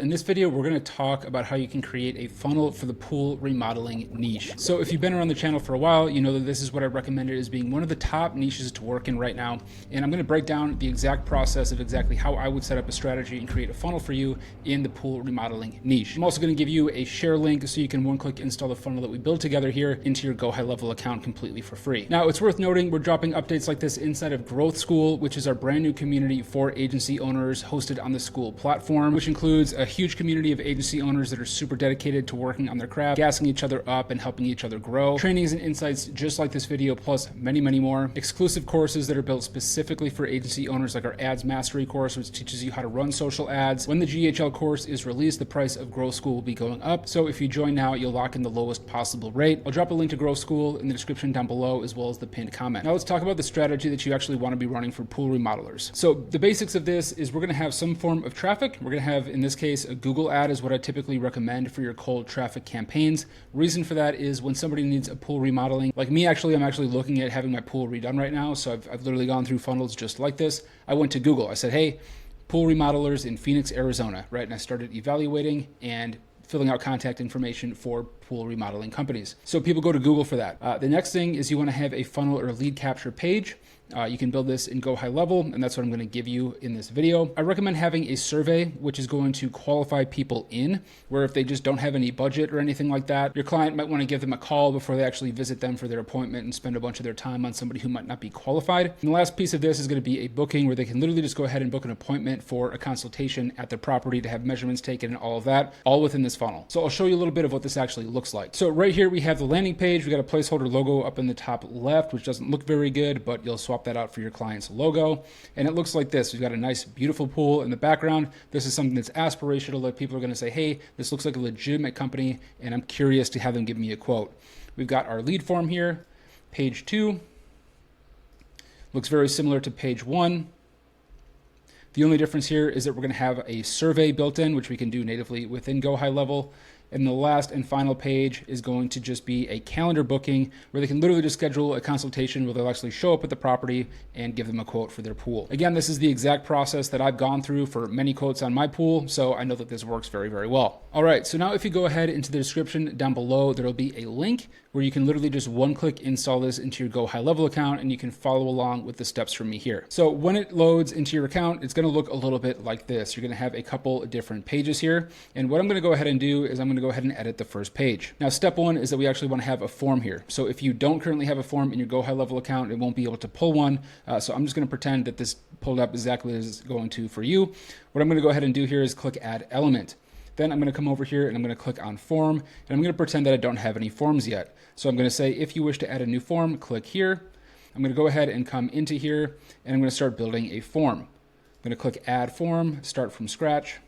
In this video, we're going to talk about how you can create a funnel for the pool remodeling niche. So if you've been around the channel for a while, you know that this is what I recommended as being one of the top niches to work in right now. And I'm going to break down the exact process of exactly how I would set up a strategy and create a funnel for you in the pool remodeling niche. I'm also going to give you a share link so you can one-click install the funnel that we built together here into your Go HighLevel account completely for free. Now, it's worth noting we're dropping updates like this inside of Growth School, which is our brand new community for agency owners hosted on the School platform, which includes a huge community of agency owners that are super dedicated to working on their craft, gassing each other up and helping each other grow, trainings and insights just like this video, plus many, many more, exclusive courses that are built specifically for agency owners, like our Ads Mastery course, which teaches you how to run social ads. When the GHL course is released, the price of Growth School will be going up. So if you join now, you'll lock in the lowest possible rate. I'll drop a link to Growth School in the description down below, as well as the pinned comment. Now let's talk about the strategy that you actually want to be running for pool remodelers. So the basics of this is we're going to have some form of traffic. We're going to have, in this case, a Google ad is what I typically recommend for your cold traffic campaigns. Reason for that is when somebody needs a pool remodeling, like me, I'm actually looking at having my pool redone right now. So I've literally gone through funnels just like this. I went to Google. I said, hey, pool remodelers in Phoenix, Arizona, right? And I started evaluating and filling out contact information for pool remodeling companies. So people go to Google for that. The next thing is you want to have a funnel or lead capture page. You can build this in Go HighLevel, and that's what I'm going to give you in this video. I recommend having a survey, which is going to qualify people in, where if they just don't have any budget or anything like that, your client might want to give them a call before they actually visit them for their appointment and spend a bunch of their time on somebody who might not be qualified. And the last piece of this is going to be a booking where they can literally just go ahead and book an appointment for a consultation at their property to have measurements taken and all of that, all within this funnel. So I'll show you a little bit of what this actually looks like. So right here, we have the landing page. We got a placeholder logo up in the top left, which doesn't look very good, but you'll swap that out for your client's logo. And it looks like this. We've got a nice, beautiful pool in the background. This is something that's aspirational, that people are going to say, hey, this looks like a legitimate company, and I'm curious to have them give me a quote. We've got our lead form here. Page 2 looks very similar to page 1. The only difference here is that we're going to have a survey built in, which we can do natively within Go HighLevel. And the last and final page is going to just be a calendar booking where they can literally just schedule a consultation where they'll actually show up at the property and give them a quote for their pool. Again, this is the exact process that I've gone through for many quotes on my pool, so I know that this works very, very well. All right, so now if you go ahead into the description down below, there'll be a link where you can literally just one-click install this into your Go HighLevel account, and you can follow along with the steps from me here. So when it loads into your account, it's going to look a little bit like this. You're going to have a couple of different pages here, and what I'm going to go ahead and do is I'm going to go ahead and edit the first page. Now, step 1 is that we actually want to have a form here. So if you don't currently have a form in your Go HighLevel account, it won't be able to pull one. So I'm just going to pretend that this pulled up exactly as it's going to for you. What I'm going to go ahead and do here is click Add Element. Then I'm going to come over here and I'm going to click on Form, and I'm going to pretend that I don't have any forms yet. So I'm going to say, if you wish to add a new form, click here. I'm going to go ahead and come into here, and I'm going to start building a form. I'm going to click Add Form, start from scratch.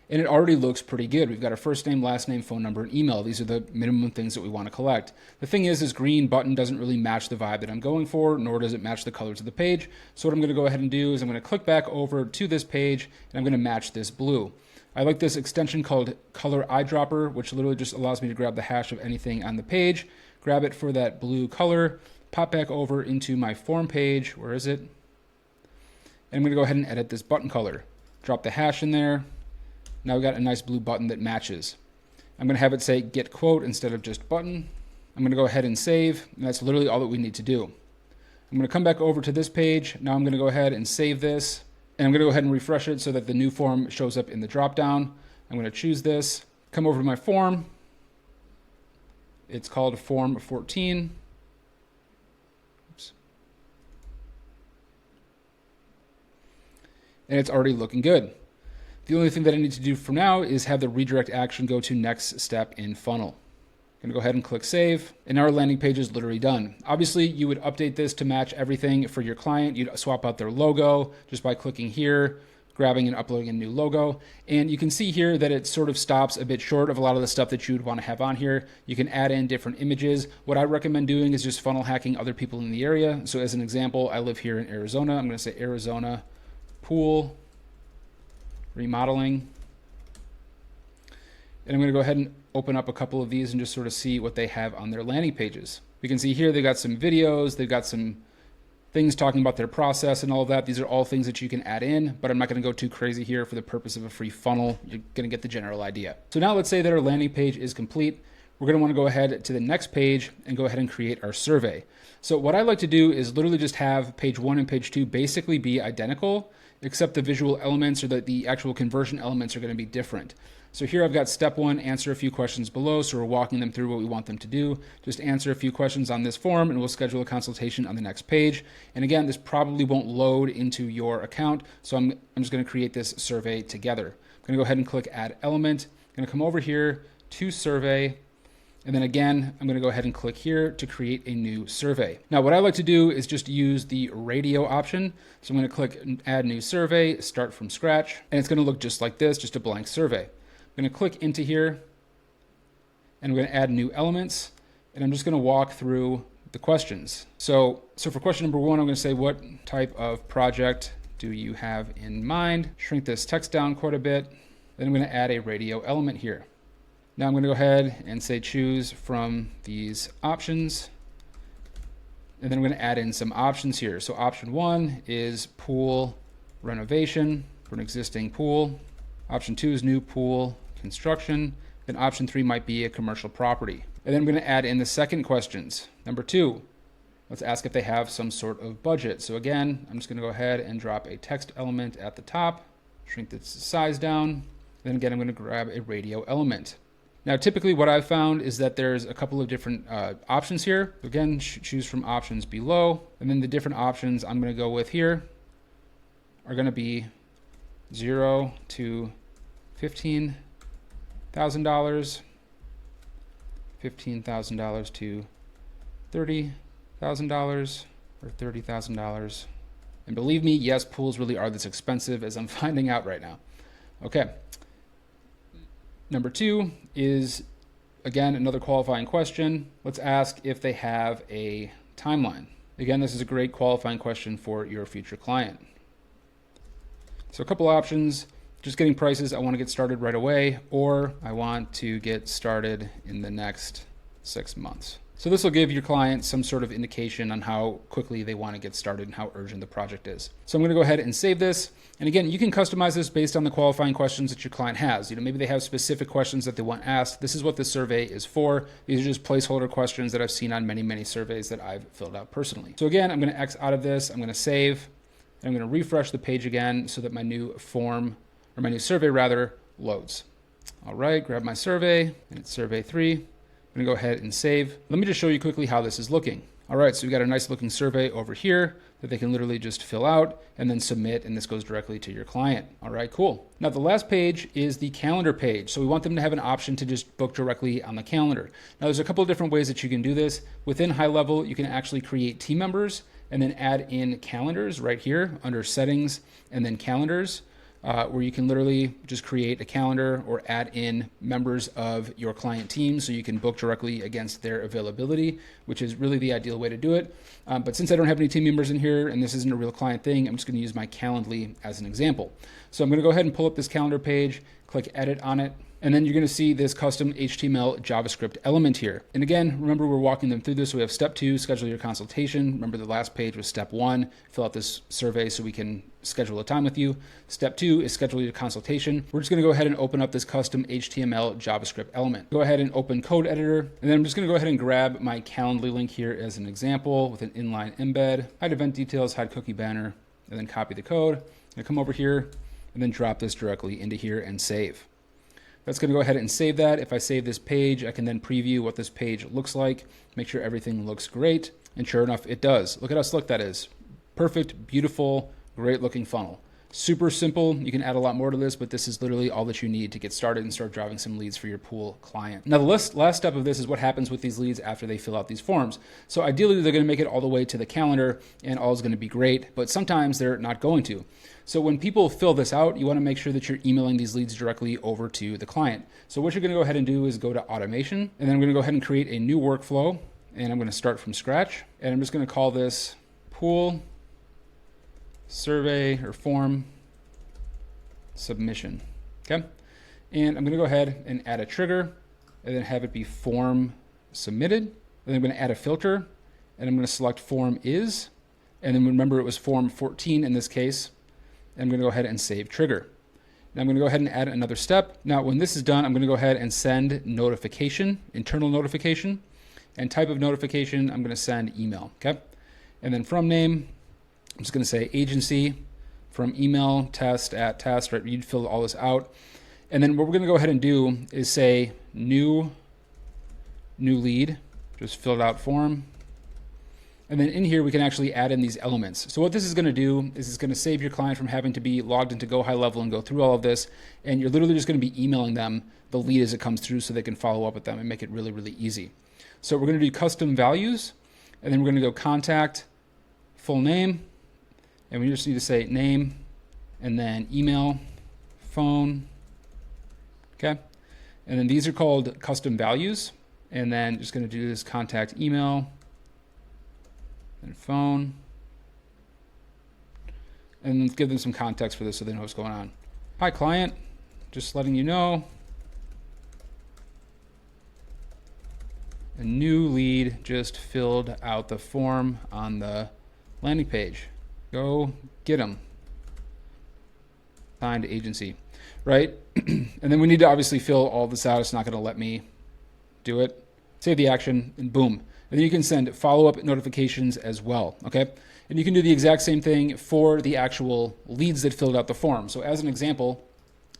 And it already looks pretty good. We've got our first name, last name, phone number, and email. These are the minimum things that we want to collect. The thing is, this green button doesn't really match the vibe that I'm going for, nor does it match the colors of the page. So what I'm going to go ahead and do is I'm going to click back over to this page, and I'm going to match this blue. I like this extension called Color Eyedropper, which literally just allows me to grab the hash of anything on the page, grab it for that blue color, pop back over into my form page. Where is it? And I'm going to go ahead and edit this button color. Drop the hash in there. Now we've got a nice blue button that matches. I'm going to have it say Get Quote instead of just Button. I'm going to go ahead and save, and that's literally all that we need to do. I'm going to come back over to this page. Now I'm going to go ahead and save this, and I'm going to go ahead and refresh it so that the new form shows up in the dropdown. I'm going to choose this, come over to my form. It's called Form 14. Oops. And it's already looking good. The only thing that I need to do for now is have the redirect action go to next step in funnel. I'm going to go ahead and click save, and our landing page is literally done. Obviously, you would update this to match everything for your client. You'd swap out their logo just by clicking here, grabbing and uploading a new logo. And you can see here that it sort of stops a bit short of a lot of the stuff that you would want to have on here. You can add in different images. What I recommend doing is just funnel hacking other people in the area. So as an example, I live here in Arizona. I'm going to say Arizona pool remodeling. And I'm going to go ahead and open up a couple of these and just sort of see what they have on their landing pages. We can see here they've got some videos, they've got some things talking about their process and all of that. These are all things that you can add in, but I'm not going to go too crazy here for the purpose of a free funnel. You're going to get the general idea. So now let's say that our landing page is complete. We're going to want to go ahead to the next page and go ahead and create our survey. So what I like to do is literally just have page 1 and page 2 basically be identical, except the visual elements or the actual conversion elements are going to be different. So here I've got step 1, answer a few questions below. So we're walking them through what we want them to do. Just answer a few questions on this form and we'll schedule a consultation on the next page. And again, this probably won't load into your account. So I'm just going to create this survey together. I'm going to go ahead and click add element. I'm going to come over here to survey. And then again, I'm going to go ahead and click here to create a new survey. Now, what I like to do is just use the radio option. So I'm going to click add new survey, start from scratch, and it's going to look just like this, just a blank survey. I'm going to click into here and I'm going to add new elements, and I'm just going to walk through the questions. So for question number 1, I'm going to say, what type of project do you have in mind? Shrink this text down quite a bit. Then I'm going to add a radio element here. Now I'm going to go ahead and say choose from these options. And then I'm going to add in some options here. So option 1 is pool renovation for an existing pool. Option 2 is new pool construction. Then option 3 might be a commercial property. And then I'm going to add in the second questions. Number 2, let's ask if they have some sort of budget. So again, I'm just going to go ahead and drop a text element at the top, shrink the size down. Then again, I'm going to grab a radio element. Now, typically what I've found is that there's a couple of different options here. Again, choose from options below. And then the different options I'm going to go with here are going to be 0 to $15,000, $15,000 to $30,000, or $30,000. And believe me, yes, pools really are this expensive, as I'm finding out right now. Okay. Number 2 is, again, another qualifying question. Let's ask if they have a timeline. Again, this is a great qualifying question for your future client. So a couple options, just getting prices. I want to get started right away, or I want to get started in the next 6 months. So this will give your client some sort of indication on how quickly they want to get started and how urgent the project is. So I'm going to go ahead and save this. And again, you can customize this based on the qualifying questions that your client has. Maybe they have specific questions that they want asked. This is what the survey is for. These are just placeholder questions that I've seen on many, many surveys that I've filled out personally. So again, I'm going to X out of this. I'm going to save. And I'm going to refresh the page again so that my new form, or my new survey rather, loads. All right, grab my survey, and it's survey 3. I'm going to go ahead and save. Let me just show you quickly how this is looking. All right, so we've got a nice looking survey over here that they can literally just fill out and then submit, and this goes directly to your client. All right, cool. Now the last page is the calendar page. So we want them to have an option to just book directly on the calendar. Now there's a couple of different ways that you can do this. Within HighLevel, you can actually create team members and then add in calendars right here under settings and then calendars. Where you can literally just create a calendar or add in members of your client team so you can book directly against their availability, which is really the ideal way to do it. But since I don't have any team members in here and this isn't a real client thing, I'm just going to use my Calendly as an example. So I'm going to go ahead and pull up this calendar page, click edit on it, and then you're going to see this custom HTML JavaScript element here. And again, remember we're walking them through this. So we have step 2, schedule your consultation. Remember the last page was step 1, fill out this survey so we can schedule a time with you. Step 2 is schedule your consultation. We're just going to go ahead and open up this custom HTML JavaScript element. Go ahead and open code editor. And then I'm just going to go ahead and grab my Calendly link here as an example with an inline embed, hide event details, hide cookie banner, and then copy the code. I'm going to come over here and then drop this directly into here and save. That's going to go ahead and save that. If I save this page, I can then preview what this page looks like, make sure everything looks great. And sure enough, it does. Look at how slick that is. Perfect, beautiful, great looking funnel. Super simple. You can add a lot more to this, but this is literally all that you need to get started and start driving some leads for your pool client. Now, the last step of this is what happens with these leads after they fill out these forms. So ideally, they're going to make it all the way to the calendar and all is going to be great, but sometimes they're not going to. So when people fill this out, you want to make sure that you're emailing these leads directly over to the client. So what you're going to go ahead and do is go to automation, and then I'm going to go ahead and create a new workflow, and I'm going to start from scratch. And I'm just going to call this pool survey or form submission. Okay. And I'm going to go ahead and add a trigger and then have it be form submitted. And then I'm going to add a filter and I'm going to select form is. And then remember it was form 14 in this case. I'm going to go ahead and save trigger. Now I'm going to go ahead and add another step. Now when this is done, I'm going to go ahead and send notification, internal notification, and type of notification, I'm going to send email, okay? And then from name, I'm just going to say agency, from email, test, at test, right? You'd fill all this out. And then what we're going to go ahead and do is say new lead, just fill it out form. And then in here, we can actually add in these elements. So what this is going to do is it's going to save your client from having to be logged into Go HighLevel and go through all of this. And you're literally just going to be emailing them the lead as it comes through so they can follow up with them and make it really, really easy. So we're going to do custom values, and then we're going to go contact, full name, and we just need to say name, and then email, phone, okay? And then these are called custom values. And then just going to do this contact email, and phone, and give them some context for this so they know what's going on. Hi client, just letting you know, a new lead just filled out the form on the landing page. Go get them. Signed agency, right? And then we need to obviously fill all this out. It's not going to let me do it. Save the action, and boom. And then you can send follow-up notifications as well, okay? And you can do the exact same thing for the actual leads that filled out the form. So as an example,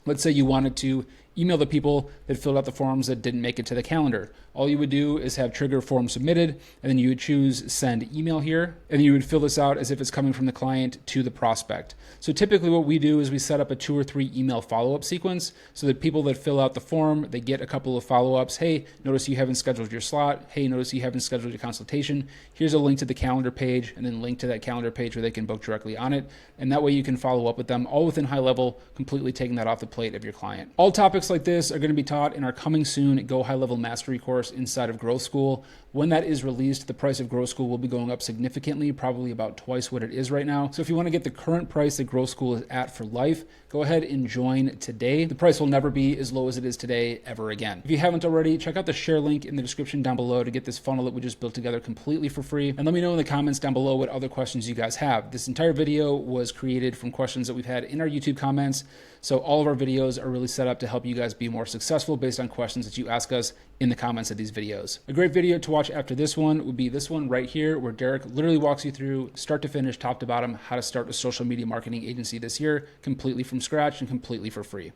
let's say you wanted to email the people that filled out the forms that didn't make it to the calendar. All you would do is have trigger form submitted, and then you would choose send email here, and you would fill this out as if it's coming from the client to the prospect. So typically what we do is we set up a 2 or 3 email follow-up sequence so that people that fill out the form, they get a couple of follow-ups. Hey, notice you haven't scheduled your slot. Hey, notice you haven't scheduled your consultation. Here's a link to the calendar page, and then link to that calendar page where they can book directly on it. And that way you can follow up with them all within HighLevel, completely taking that off the plate of your client. All topics like this are going to be taught in our coming soon Go HighLevel Mastery course inside of Growth School. When that is released, the price of Growth School will be going up significantly, probably about twice what it is right now. So if you want to get the current price that Growth School is at for life, go ahead and join today. The price will never be as low as it is today ever again. If you haven't already, check out the share link in the description down below to get this funnel that we just built together completely for free. And let me know in the comments down below what other questions you guys have. This entire video was created from questions that we've had in our YouTube comments. So all of our videos are really set up to help you guys be more successful based on questions that you ask us in the comments of these videos. A great video to watch after this one would be this one right here, where Derek literally walks you through start to finish, top to bottom, how to start a social media marketing agency this year, completely from scratch and completely for free.